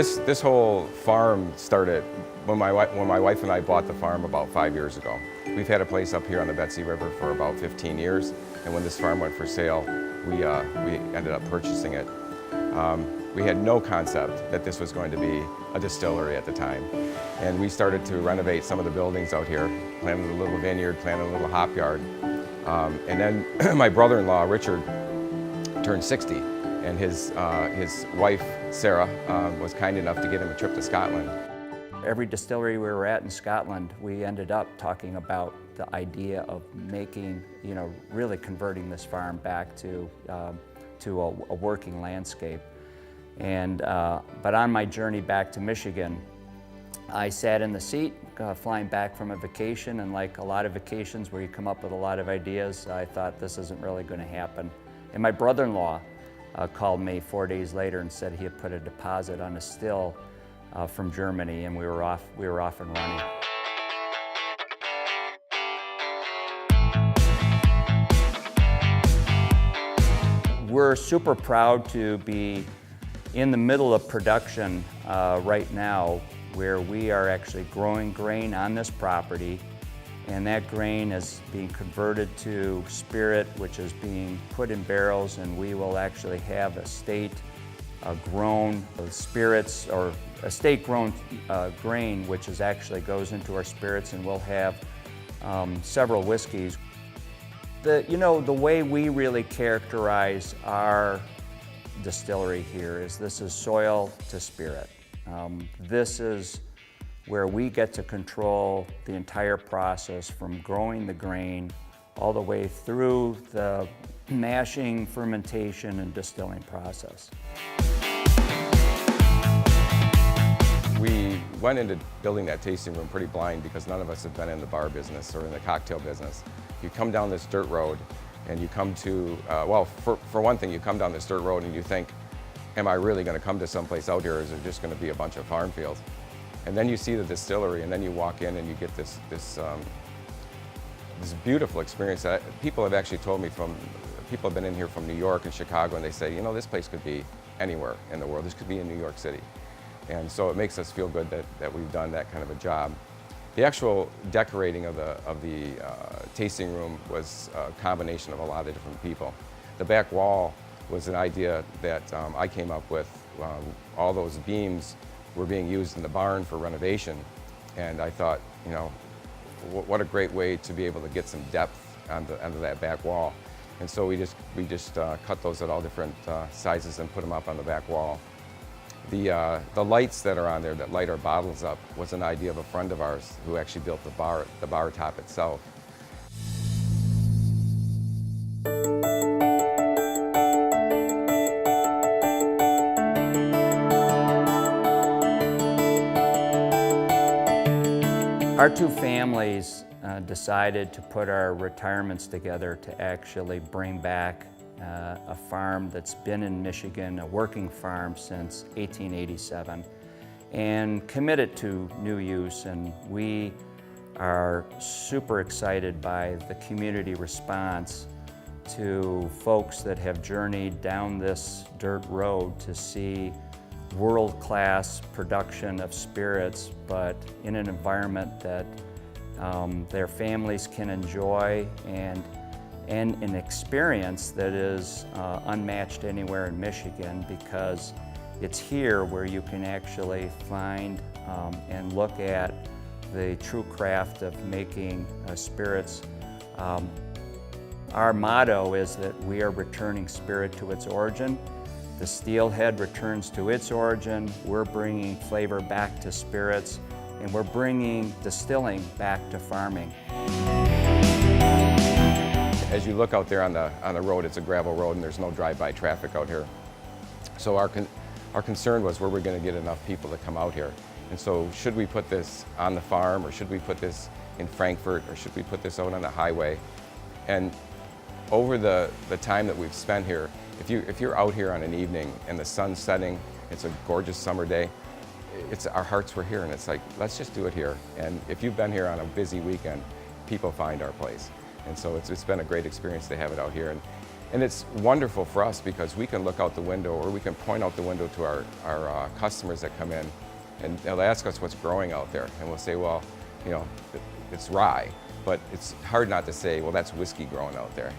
This whole farm started when my wife and I bought the farm about 5 years ago. We've had a place up here on the Betsy River for about 15 years, and when this farm went for sale, we ended up purchasing it. We had no concept that this was going to be a distillery at the time, and we started to renovate some of the buildings out here, planted a little vineyard, planted a little hop yard, and then my brother-in-law Richard turned 60, and his wife Sarah was kind enough to get him a trip to Scotland. Every distillery we were at in Scotland, we ended up talking about the idea of making, really converting this farm back to a working landscape. And but on my journey back to Michigan, I sat in the seat flying back from a vacation, and like a lot of vacations where you come up with a lot of ideas, I thought this isn't really going to happen. And my brother-in-law called me 4 days later and said he had put a deposit on a still from Germany, and we were off and running. We're super proud to be in the middle of production right now, where we are actually growing grain on this property, and that grain is being converted to spirit, which is being put in barrels, and we will actually have estate grown spirits, or estate grown grain, which is actually goes into our spirits, and we'll have several whiskeys. The way we really characterize our distillery here is this is soil to spirit. This is where we get to control the entire process from growing the grain all the way through the mashing, fermentation, and distilling process. We went into building that tasting room pretty blind because none of us have been in the bar business or in the cocktail business. You come down this dirt road and you come to, for one thing, you come down this dirt road and you think, am I really going to come to someplace out here, or is it just going to be a bunch of farm fields? And then you see the distillery, and then you walk in and you get this beautiful experience that people have actually told me people have been in here from New York and Chicago, and they say, this place could be anywhere in the world. This could be in New York City. And so it makes us feel good that we've done that kind of a job. The actual decorating of the tasting room was a combination of a lot of different people. The back wall was an idea that I came up with. All those beams were being used in the barn for renovation, and I thought, what a great way to be able to get some depth onto that back wall. And so we just cut those at all different sizes and put them up on the back wall. The lights that are on there that light our bottles up was an idea of a friend of ours who actually built the bar top itself. Our two families decided to put our retirements together to actually bring back a farm that's been in Michigan, a working farm since 1887, and commit it to new use. And we are super excited by the community response to folks that have journeyed down this dirt road to see world-class production of spirits, but in an environment that their families can enjoy, and an experience that is unmatched anywhere in Michigan, because it's here where you can actually find and look at the true craft of making spirits. Our motto is that we are returning spirit to its origin. The steelhead returns to its origin. We're bringing flavor back to spirits, and we're bringing distilling back to farming. As you look out there on the road, it's a gravel road and there's no drive-by traffic out here. So our concern was, were we going to get enough people to come out here? And so should we put this on the farm, or should we put this in Frankfurt, or should we put this out on the highway? And over the time that we've spent here, if you're out here on an evening and the sun's setting, it's a gorgeous summer day, our hearts were here, and it's like, let's just do it here. And if you've been here on a busy weekend, people find our place. And so it's been a great experience to have it out here. And it's wonderful for us because we can look out the window, or we can point out the window to our customers that come in, and they'll ask us what's growing out there. And we'll say, well, it's rye. But it's hard not to say, well, that's whiskey growing out there,